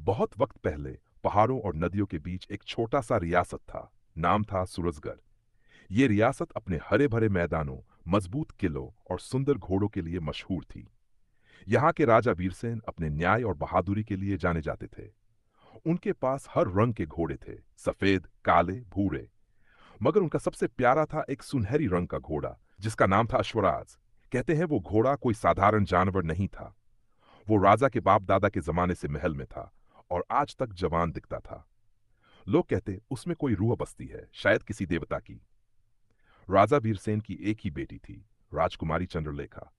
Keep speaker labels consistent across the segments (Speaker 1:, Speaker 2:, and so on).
Speaker 1: बहुत वक्त पहले पहाड़ों और नदियों के बीच एक छोटा सा रियासत था। नाम था सूरजगढ़। ये रियासत अपने हरे भरे मैदानों, मजबूत किलों और सुंदर घोड़ों के लिए मशहूर थी। यहाँ के राजा वीरसेन अपने न्याय और बहादुरी के लिए जाने जाते थे। उनके पास हर रंग के घोड़े थे, सफेद, काले, भूरे। मगर उनका सबसे प्यारा था एक सुनहरी रंग का घोड़ा, जिसका नाम था अश्वराज। कहते हैं वो घोड़ा कोई साधारण जानवर नहीं था। वो राजा के बाप दादा के जमाने से महल में था और आज तक जवान दिखता था। लोग कहते उसमें कोई रूह बसती है, शायद किसी देवता की। राजा वीरसेन की एक ही बेटी थी, राजकुमारी चंद्रलेखा।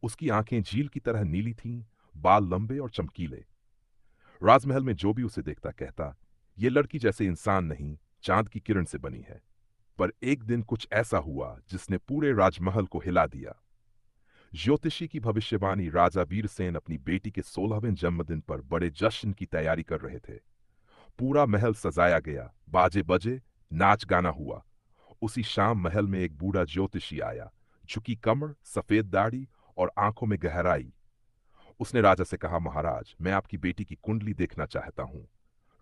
Speaker 1: उसकी आंखें झील की तरह नीली थीं, बाल लंबे और चमकीले। राजमहल में जो भी उसे देखता कहता, ये लड़की जैसे इंसान नहीं, चांद की किरण से बनी है। पर एक दिन कुछ ऐसा हुआ जिसने पूरे राजमहल को हिला दिया। ज्योतिषी की भविष्यवाणी। राजा वीरसेन अपनी बेटी के 16वें जन्मदिन पर बड़े जश्न की तैयारी कर रहे थे। पूरा महल सजाया गया, बाजे बजे, नाच गाना हुआ। उसी शाम महल में एक बूढ़ा ज्योतिषी आया, झुकी कमर, सफेद दाढ़ी और आंखों में गहराई। उसने राजा से कहा, महाराज, मैं आपकी बेटी की कुंडली देखना चाहता हूं।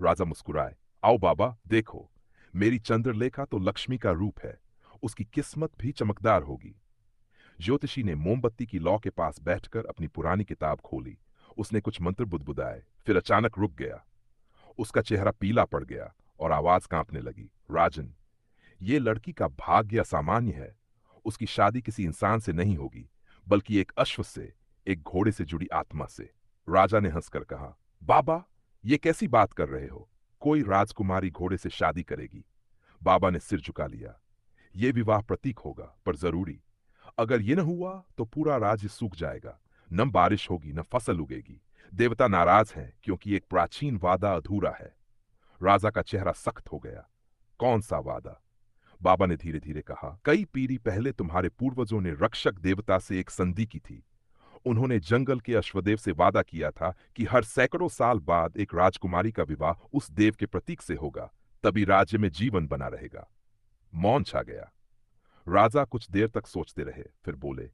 Speaker 1: राजा मुस्कुराए, आओ बाबा, देखो। मेरी चंद्रलेखा तो लक्ष्मी का रूप है, उसकी किस्मत भी चमकदार होगी। ज्योतिषी ने मोमबत्ती की लौ के पास बैठकर अपनी पुरानी किताब खोली। उसने कुछ मंत्र बुदबुदाए, फिर अचानक रुक गया। उसका चेहरा पीला पड़ गया और आवाज कांपने लगी। राजन, ये लड़की का भाग्य असामान्य है। उसकी शादी किसी इंसान से नहीं होगी, बल्कि एक अश्व से, एक घोड़े से जुड़ी आत्मा से। राजा ने हंसकर कहा, बाबा, ये कैसी बात कर रहे हो? कोई राजकुमारी घोड़े से शादी करेगी? बाबा ने सिर झुका लिया। ये विवाह प्रतीक होगा, पर जरूरी। अगर ये न हुआ तो पूरा राज्य सूख जाएगा। न बारिश होगी, न फसल उगेगी। देवता नाराज हैं क्योंकि एक प्राचीन वादा अधूरा है। राजा का चेहरा सख्त हो गया। कौन सा वादा? बाबा ने धीरे धीरे कहा, कई पीढ़ी पहले तुम्हारे पूर्वजों ने रक्षक देवता से एक संधि की थी। उन्होंने जंगल के अश्वदेव से वादा किया था कि हर सैकड़ों साल बाद एक राजकुमारी का विवाह उस देव के प्रतीक से होगा, तभी राज्य में जीवन बना रहेगा। मौन छा गया। राजा कुछ देर तक सोचते रहे, फिर बोले,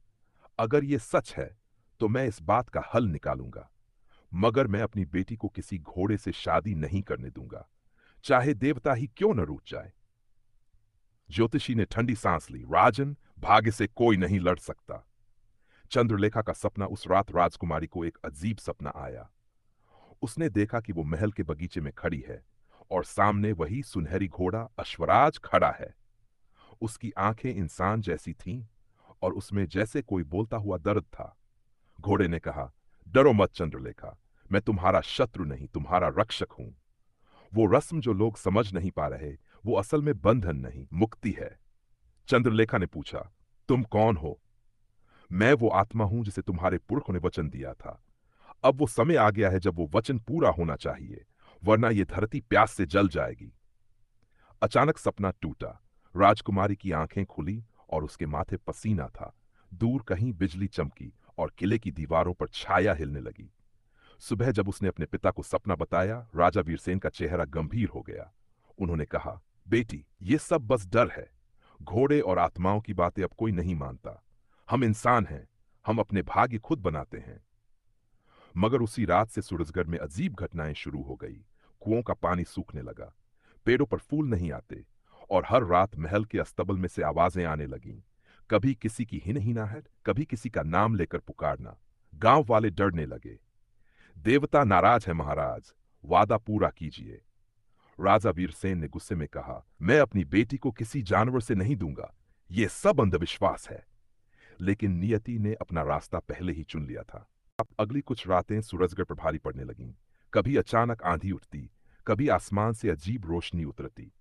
Speaker 1: अगर ये सच है तो मैं इस बात का हल निकालूंगा। मगर मैं अपनी बेटी को किसी घोड़े से शादी नहीं करने दूंगा, चाहे देवता ही क्यों न रूठ जाए। ज्योतिषी ने ठंडी सांस ली। राजन, भाग्य से कोई नहीं लड़ सकता। चंद्रलेखा का सपना। उस रात राजकुमारी को एक अजीब सपना आया। उसने देखा कि वो महल के बगीचे में खड़ी है और सामने वही सुनहरी घोड़ा अश्वराज खड़ा है। उसकी आंखें इंसान जैसी थीं और उसमें जैसे कोई बोलता हुआ दर्द था। घोड़े ने कहा, डरो मत चंद्रलेखा, मैं तुम्हारा शत्रु नहीं, तुम्हारा रक्षक हूं। वो रस्म जो लोग समझ नहीं पा रहे, वो असल में बंधन नहीं, मुक्ति है। चंद्रलेखा ने पूछा, तुम कौन हो? मैं वो आत्मा हूं जिसे तुम्हारे पुरखों ने वचन दिया था। अब वो समय आ गया है जब वो वचन पूरा होना चाहिए, वरना ये धरती प्यास से जल जाएगी। अचानक सपना टूटा। राजकुमारी की आंखें खुली और उसके माथे पसीना था। दूर कहीं बिजली चमकी और किले की दीवारों पर छाया हिलने लगी। सुबह जब उसने अपने पिता को सपना बताया, राजा वीरसेन का चेहरा गंभीर हो गया। उन्होंने कहा, बेटी, ये सब बस डर है। घोड़े और आत्माओं की बातें अब कोई नहीं मानता। हम इंसान हैं, हम अपने भाग्य खुद बनाते हैं। मगर उसी रात से सूरजगढ़ में अजीब घटनाएं शुरू हो गई। कुओं का पानी सूखने लगा, पेड़ों पर फूल नहीं आते, और हर रात महल के अस्तबल में से आवाजें आने लगीं। कभी किसी की हिनहिनाहट, कभी किसी का नाम लेकर पुकारना। गांव वाले डरने लगे। देवता नाराज है महाराज, वादा पूरा कीजिए। राजा वीरसेन ने गुस्से में कहा, मैं अपनी बेटी को किसी जानवर से नहीं दूंगा। ये सब अंधविश्वास है। लेकिन नियति ने अपना रास्ता पहले ही चुन लिया था। अब अगली कुछ रातें सूरजगढ़ पर भारी पड़ने लगीं। कभी अचानक आंधी उठती, कभी आसमान से अजीब रोशनी उतरती।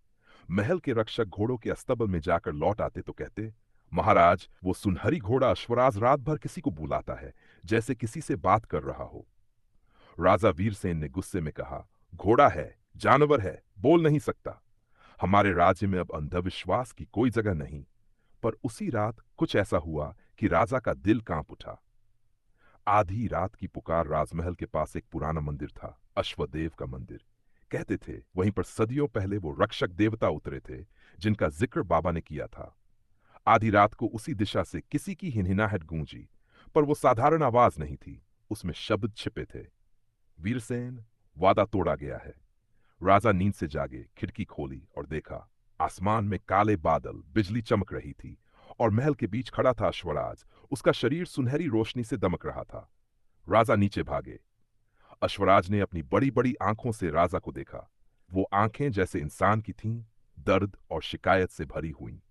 Speaker 1: महल के रक्षक घोड़ों के अस्तबल में जाकर लौट आते तो कहते, महाराज, वो सुनहरी घोड़ा अश्वराज रात भर किसी को बुलाता है, जैसे किसी से बात कर रहा हो। राजा वीरसेन ने गुस्से में कहा, घोड़ा है, जानवर है, बोल नहीं सकता। हमारे राज्य में अब अंधविश्वास की कोई जगह नहीं। पर उसी रात कुछ ऐसा हुआ कि राजा का दिल कांप उठा। आधी रात की पुकार। राजमहल के पास एक पुराना मंदिर था, अश्वदेव का मंदिर। कहते थे वहीं पर सदियों पहले वो रक्षक देवता उतरे थे जिनका जिक्र बाबा ने किया था। आधी रात को उसी दिशा से किसी की हिनहिनाहट गूंजी, पर वो साधारण आवाज नहीं थी, उसमें शब्द छिपे थे। वीरसेन, वादा तोड़ा गया है। राजा नींद से जागे, खिड़की खोली और देखा आसमान में काले बादल, बिजली चमक रही थी और महल के बीच खड़ा था अश्वराज। उसका शरीर सुनहरी रोशनी से दमक रहा था। राजा नीचे भागे। अश्वराज ने अपनी बड़ी बड़ी आंखों से राजा को देखा। वो आंखें जैसे इंसान की थीं, दर्द और शिकायत से भरी हुई।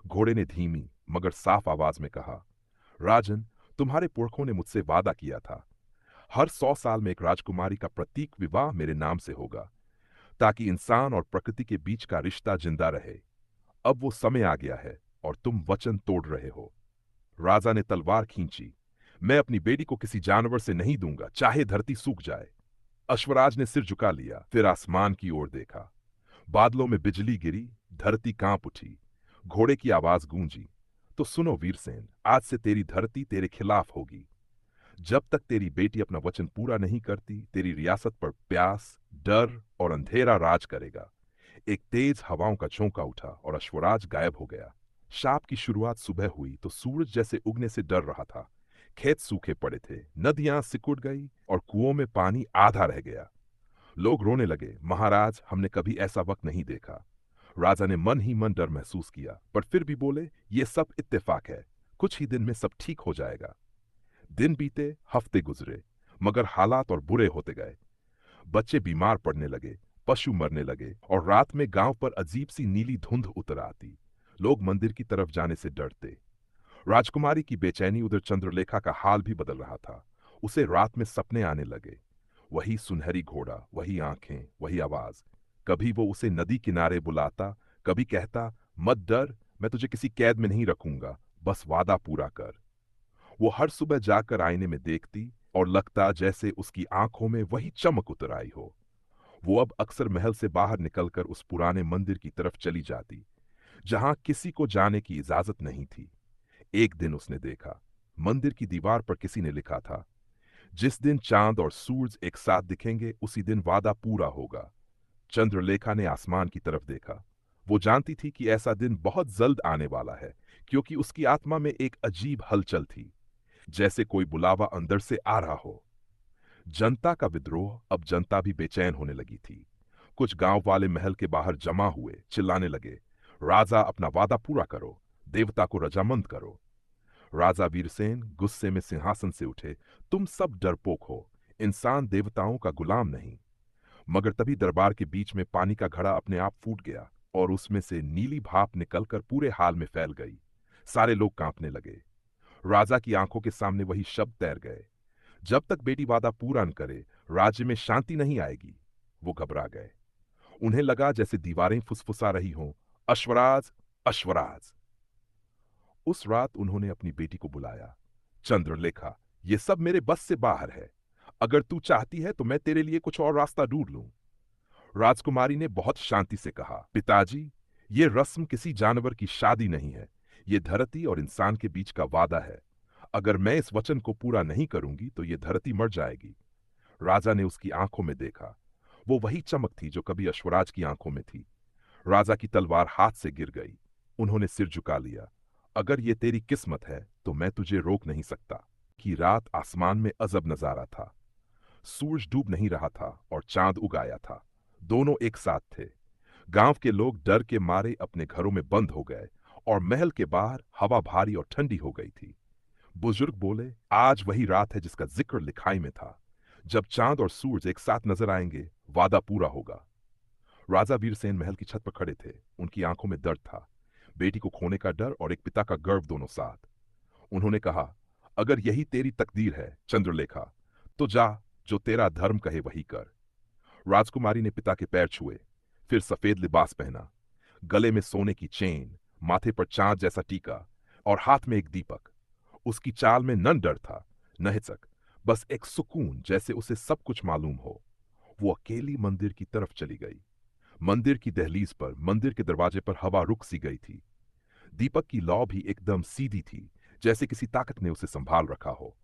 Speaker 1: घोड़े ने धीमी मगर साफ आवाज में कहा, राजन, तुम्हारे पुरखों ने मुझसे वादा किया था, हर 100 साल में एक राजकुमारी का प्रतीक विवाह मेरे नाम से होगा, ताकि इंसान और प्रकृति के बीच का रिश्ता जिंदा रहे। अब वो समय आ गया है और तुम वचन तोड़ रहे हो। राजा ने तलवार खींची। मैं अपनी बेटी को किसी जानवर से नहीं दूंगा, चाहे धरती सूख जाए। अश्वराज ने सिर झुका लिया, फिर आसमान की ओर देखा। बादलों में बिजली गिरी, धरती कांप उठी। घोड़े की आवाज गूंजी, तो सुनो वीरसेन, आज से तेरी धरती तेरे खिलाफ होगी। जब तक तेरी बेटी अपना वचन पूरा नहीं करती, तेरी रियासत पर प्यास, डर और अंधेरा राज करेगा। एक तेज हवाओं का झोंका उठा और अश्वराज गायब हो गया। शाप की शुरुआत सुबह हुई तो सूरज जैसे उगने से डर रहा था। खेत सूखे पड़े थे, नदियां सिकुड़ गई और कुओं में पानी आधा रह गया। लोग रोने लगे, महाराज, हमने कभी ऐसा वक्त नहीं देखा। राजा ने मन ही मन डर महसूस किया, पर फिर भी बोले, ये सब इत्तेफाक है, कुछ ही दिन में सब ठीक हो जाएगा। दिन बीते, हफ्ते गुजरे, मगर हालात और बुरे होते गए। बच्चे बीमार पड़ने लगे, पशु मरने लगे और रात में गांव पर अजीब सी नीली धुंध उतर आती। लोग मंदिर की तरफ जाने से डरते। राजकुमारी की बेचैनी, उधर चंद्रलेखा का हाल भी बदल रहा था। उसे रात में सपने आने लगे। वही सुनहरी घोड़ा, वही आंखें, वही आवाज। कभी वो उसे नदी किनारे बुलाता, कभी कहता, मत डर, मैं तुझे किसी कैद में नहीं रखूंगा, बस वादा पूरा कर। वो हर सुबह जाकर आईने में देखती और लगता जैसे उसकी आंखों में वही चमक उतर आई हो। वो अब अक्सर महल से बाहर निकलकर उस पुराने मंदिर की तरफ चली जाती, जहां किसी को जाने की इजाजत नहीं थी। एक दिन उसने देखा, मंदिर की दीवार पर किसी ने लिखा था, जिस दिन चांद और सूरज एक साथ दिखेंगे, उसी दिन वादा पूरा होगा। चंद्रलेखा ने आसमान की तरफ देखा। वो जानती थी कि ऐसा दिन बहुत जल्द आने वाला है, क्योंकि उसकी आत्मा में एक अजीब हलचल थी, जैसे कोई बुलावा अंदर से आ रहा हो। जनता का विद्रोह, अब जनता भी बेचैन होने लगी थी। कुछ गांव वाले महल के बाहर जमा हुए, चिल्लाने लगे, राजा, अपना वादा पूरा करो, देवता को रजामंद करो। राजा वीरसेन गुस्से में सिंहासन से उठे, तुम सब डरपोक हो, इंसान देवताओं का गुलाम नहीं। मगर तभी दरबार के बीच में पानी का घड़ा अपने आप फूट गया और उसमें से नीली भाप निकलकर पूरे हाल में फैल गई। सारे लोग कांपने लगे। राजा की आंखों के सामने वही शब्द तैर गए, जब तक बेटी वादा पूरा न करे, राज्य में शांति नहीं आएगी। वो घबरा गए। उन्हें लगा जैसे दीवारें फुसफुसा रही हों, अश्वराज, अश्वराज। उस रात उन्होंने अपनी बेटी को बुलाया। चंद्रलेखा, ये सब मेरे बस से बाहर है। अगर तू चाहती है तो मैं तेरे लिए कुछ और रास्ता ढूंढ लूं। राजकुमारी ने बहुत शांति से कहा, पिताजी, ये रस्म किसी जानवर की शादी नहीं है, ये धरती और इंसान के बीच का वादा है। अगर मैं इस वचन को पूरा नहीं करूंगी तो ये धरती मर जाएगी। राजा ने उसकी आंखों में देखा। वो वही चमक थी जो कभी अश्वराज की आंखों में थी। राजा की तलवार हाथ से गिर गई। उन्होंने सिर झुका लिया। अगर ये तेरी किस्मत है तो मैं तुझे रोक नहीं सकता। कि रात आसमान में अजब नजारा था। सूरज डूब नहीं रहा था और चांद उग आया था। दोनों एक साथ थे। गांव के लोग डर के मारे अपने घरों में बंद हो गए और महल के बाहर हवा भारी और ठंडी हो गई थी। बुजुर्ग बोले, आज वही रात है जिसका जिक्र लिखाई में था। जब चांद और सूरज एक साथ नजर आएंगे, वादा पूरा होगा। राजा वीरसेन महल की छत पर खड़े थे। उनकी आंखों में दर्द था, बेटी को खोने का डर और एक पिता का गर्व दोनों साथ। उन्होंने कहा, अगर यही तेरी तकदीर है चंद्रलेखा, तो जा, जो तेरा धर्म कहे वही कर। राजकुमारी ने पिता के पैर छुए, फिर सफेद लिबास पहना, गले में सोने की चेन, माथे पर चांद जैसा टीका और हाथ में एक दीपक। उसकी चाल में न डर था, न हिचक, बस एक सुकून, जैसे उसे सब कुछ मालूम हो। वो अकेली मंदिर की तरफ चली गई। मंदिर की दहलीज पर, मंदिर के दरवाजे पर हवा रुक सी गई थी। दीपक की लौ भी एकदम सीधी थी, जैसे किसी ताकत ने उसे संभाल रखा हो।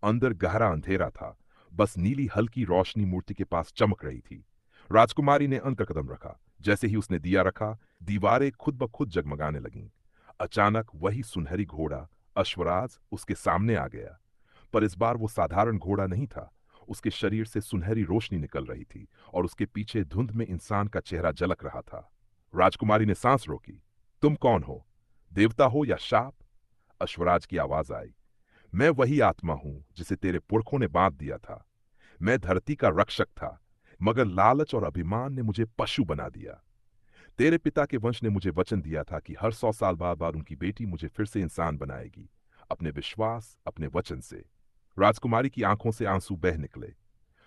Speaker 1: अंदर गहरा अंधेरा था, बस नीली हल्की रोशनी मूर्ति के पास चमक रही थी। राजकुमारी ने अंक कदम रखा। जैसे ही उसने दिया रखा, दीवारें खुद ब खुद जगमगाने लगीं। अचानक वही सुनहरी घोड़ा, अश्वराज, उसके सामने आ गया। पर इस बार वो साधारण घोड़ा नहीं था। उसके शरीर से सुनहरी रोशनी निकल रही थी और उसके पीछे धुंध में इंसान का चेहरा झलक रहा था। राजकुमारी ने सांस रोकी। तुम कौन हो? देवता हो या शाप? अश्वराज की आवाज आई। मैं वही आत्मा हूं जिसे तेरे पुरखों ने बांध दिया था। मैं धरती का रक्षक था, मगर लालच और अभिमान ने मुझे पशु बना दिया। तेरे पिता के वंश ने मुझे वचन दिया था कि हर 100 साल बाद उनकी बेटी मुझे फिर से इंसान बनाएगी, अपने विश्वास, अपने वचन से। राजकुमारी की आंखों से आंसू बह निकले।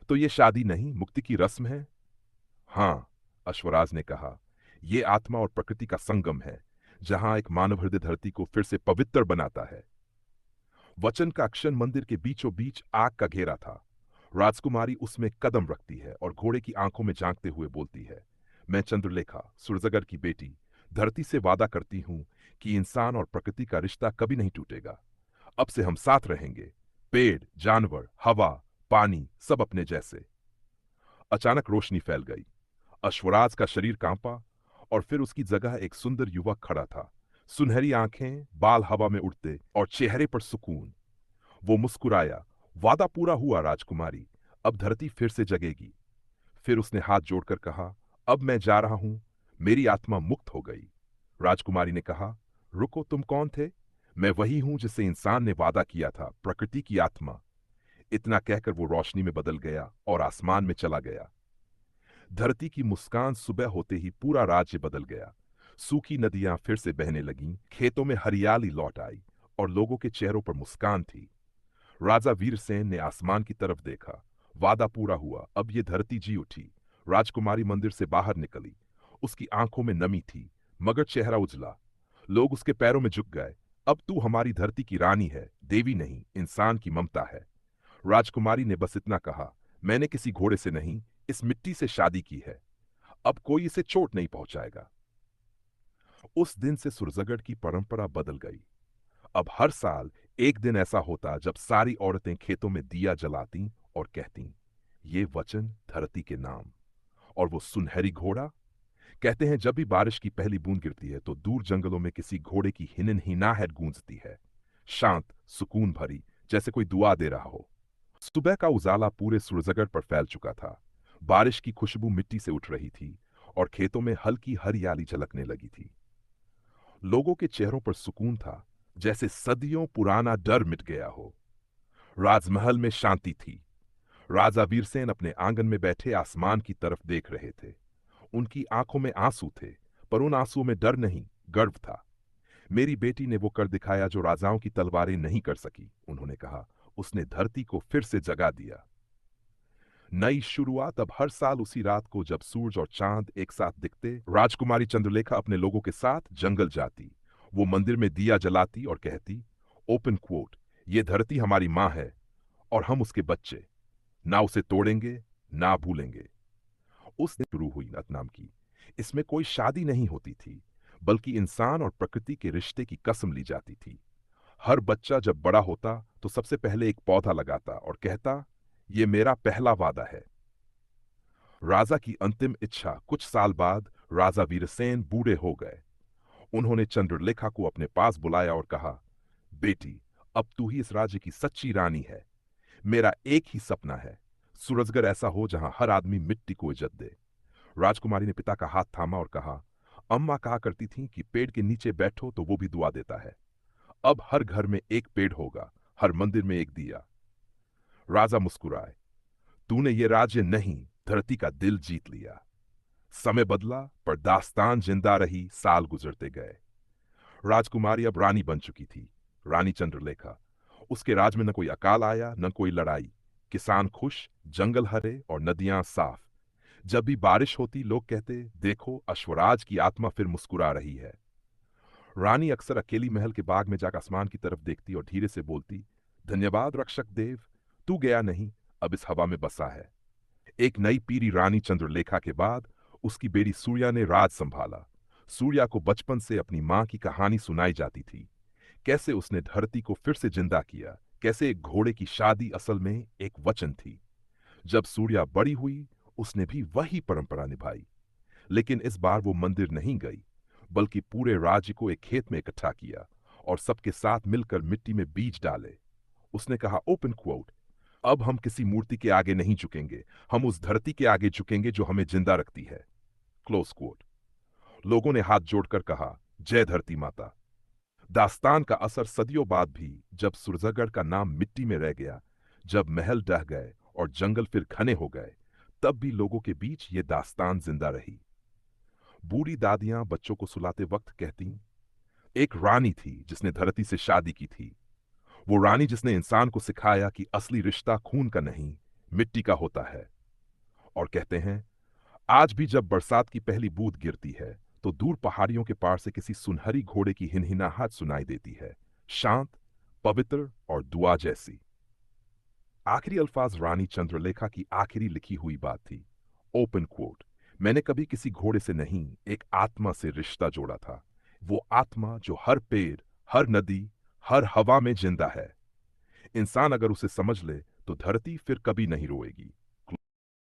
Speaker 1: तो ये शादी नहीं, मुक्ति की रस्म है? हाँ, अश्वराज ने कहा, ये आत्मा और प्रकृति का संगम है, जहां एक मानव हृदय धरती को फिर से पवित्र बनाता है। वचन का अक्षर मंदिर के बीचों बीच आग का घेरा था। राजकुमारी उसमें कदम रखती है और घोड़े की आंखों में झांकते हुए बोलती है, मैं चंद्रलेखा, सुरजगर की बेटी, धरती से वादा करती हूं कि इंसान और प्रकृति का रिश्ता कभी नहीं टूटेगा। अब से हम साथ रहेंगे, पेड़, जानवर, हवा, पानी, सब अपने जैसे। अचानक रोशनी फैल गई। अश्वराज का शरीर कांपा और फिर उसकी जगह एक सुंदर युवक खड़ा था। सुनहरी आंखें, बाल हवा में उड़ते और चेहरे पर सुकून। वो मुस्कुराया। वादा पूरा हुआ राजकुमारी, अब धरती फिर से जगेगी। फिर उसने हाथ जोड़कर कहा, अब मैं जा रहा हूं, मेरी आत्मा मुक्त हो गई। राजकुमारी ने कहा, रुको, तुम कौन थे? मैं वही हूं जिससे इंसान ने वादा किया था, प्रकृति की आत्मा। इतना कहकर वो रोशनी में बदल गया और आसमान में चला गया। धरती की मुस्कान सुबह होते ही पूरा राज्य बदल गया। सूखी नदियां फिर से बहने लगीं, खेतों में हरियाली लौट आई और लोगों के चेहरों पर मुस्कान थी। राजा वीरसेन ने आसमान की तरफ देखा। वादा पूरा हुआ, अब ये धरती जी उठी। राजकुमारी मंदिर से बाहर निकली। उसकी आंखों में नमी थी, मगर चेहरा उजला। लोग उसके पैरों में झुक गए। अब तू हमारी धरती की रानी है, देवी नहीं, इंसान की ममता है। राजकुमारी ने बस इतना कहा, मैंने किसी घोड़े से नहीं, इस मिट्टी से शादी की है। अब कोई इसे चोट नहीं पहुंचाएगा। उस दिन से सुरजगढ़ की परंपरा बदल गई। अब हर साल एक दिन ऐसा होता जब सारी औरतें खेतों में दिया जलाती और कहती, ये वचन धरती के नाम। और वो सुनहरी घोड़ा, कहते हैं जब भी बारिश की पहली बूंद गिरती है तो दूर जंगलों में किसी घोड़े की हिनन हिनाहट गूंजती है, शांत, सुकून भरी, जैसे कोई दुआ दे रहा हो। सुबह का उजाला पूरे सुरजगढ़ पर फैल चुका था। बारिश की खुशबू मिट्टी से उठ रही थी और खेतों में हल्की हरियाली झलकने लगी थी। लोगों के चेहरों पर सुकून था, जैसे सदियों पुराना डर मिट गया हो। राजमहल में शांति थी। राजा वीरसेन अपने आंगन में बैठे आसमान की तरफ देख रहे थे। उनकी आंखों में आंसू थे, पर उन आंसुओं में डर नहीं, गर्व था। मेरी बेटी ने वो कर दिखाया जो राजाओं की तलवारें नहीं कर सकी, उन्होंने कहा। उसने धरती को फिर से जगा दिया। नई शुरुआत अब हर साल उसी रात को जब सूरज और चांद एक साथ दिखते, राजकुमारी चंद्रलेखा अपने लोगों के साथ जंगल जाती। वो मंदिर में दिया जलाती और कहती, ओपन क्वोट, ये धरती हमारी माँ है और हम उसके बच्चे, ना उसे तोड़ेंगे, ना भूलेंगे। उस दिन शुरू हुई नतनाम की। इसमें कोई शादी नहीं होती थी, बल्कि इंसान और प्रकृति के रिश्ते की कसम ली जाती थी। हर बच्चा जब बड़ा होता तो सबसे पहले एक पौधा लगाता और कहता, ये मेरा पहला वादा है। राजा की अंतिम इच्छा। कुछ साल बाद राजा वीरसेन बूढ़े हो गए। उन्होंने चंद्रलेखा को अपने पास बुलाया और कहा, बेटी, अब तू ही इस राज्य की सच्ची रानी है। मेरा एक ही सपना है, सूरजगढ़ ऐसा हो जहां हर आदमी मिट्टी को इज्जत दे। राजकुमारी ने पिता का हाथ थामा और कहा, अम्मा कहा करती थी कि पेड़ के नीचे बैठो तो वो भी दुआ देता है। अब हर घर में एक पेड़ होगा, हर मंदिर में एक दिया। राजा मुस्कुराए। तूने ये राज्य नहीं, धरती का दिल जीत लिया। समय बदला, पर दास्तान जिंदा रही। साल गुजरते गए। राजकुमारी अब रानी बन चुकी थी, रानी चंद्रलेखा। उसके राज में न कोई अकाल आया, न कोई लड़ाई। किसान खुश, जंगल हरे और नदियां साफ। जब भी बारिश होती लोग कहते, देखो अश्वराज की आत्मा फिर मुस्कुरा रही है। रानी अक्सर अकेली महल के बाग में जाकर आसमान की तरफ देखती और धीरे से बोलती, धन्यवाद रक्षक देव, तू गया नहीं, अब इस हवा में बसा है। एक नई पीढ़ी रानी चंद्रलेखा के बाद उसकी बेटी सूर्या ने राज संभाला। सूर्या को बचपन से अपनी मां की कहानी सुनाई जाती थी, कैसे उसने धरती को फिर से जिंदा किया, कैसे एक घोड़े की शादी असल में एक वचन थी। जब सूर्या बड़ी हुई, उसने भी वही परंपरा निभाई, लेकिन इस बार वो मंदिर नहीं गई, बल्कि पूरे राज्य को एक खेत में इकट्ठा किया और सबके साथ मिलकर मिट्टी में बीज डाले। उसने कहा, ओपन क्वोट, अब हम किसी मूर्ति के आगे नहीं झुकेंगे, हम उस धरती के आगे झुकेंगे जो हमें जिंदा रखती है। Close quote. लोगों ने हाथ जोड़कर कहा, जय धरती माता। दास्तान का असर सदियों बाद भी, जब सुरजगढ़ का नाम मिट्टी में रह गया, जब महल ढह गए और जंगल फिर घने हो गए, तब भी लोगों के बीच ये दास्तान जिंदा रही। बूढ़ी दादियां बच्चों को सुलाते वक्त कहती, एक रानी थी जिसने धरती से शादी की थी। वो रानी जिसने इंसान को सिखाया कि असली रिश्ता खून का नहीं, मिट्टी का होता है। और कहते हैं, आज भी जब बरसात की पहली बूंद गिरती है, तो दूर पहाड़ियों के पार से किसी सुनहरी घोड़े की हिनहिनाहट सुनाई देती है, शांत, पवित्र और दुआ जैसी। आखिरी अल्फाज रानी चंद्रलेखा की आखिरी लिखी हुई बात थी। Open quote. मैंने कभी किसी घोड़े से नहीं, एक आत्मा से रिश्ता जोड़ा था। वो आत्मा जो हर पेड़, हर नदी, हर हवा में जिंदा है। इंसान अगर उसे समझ ले तो धरती फिर कभी नहीं रोएगी।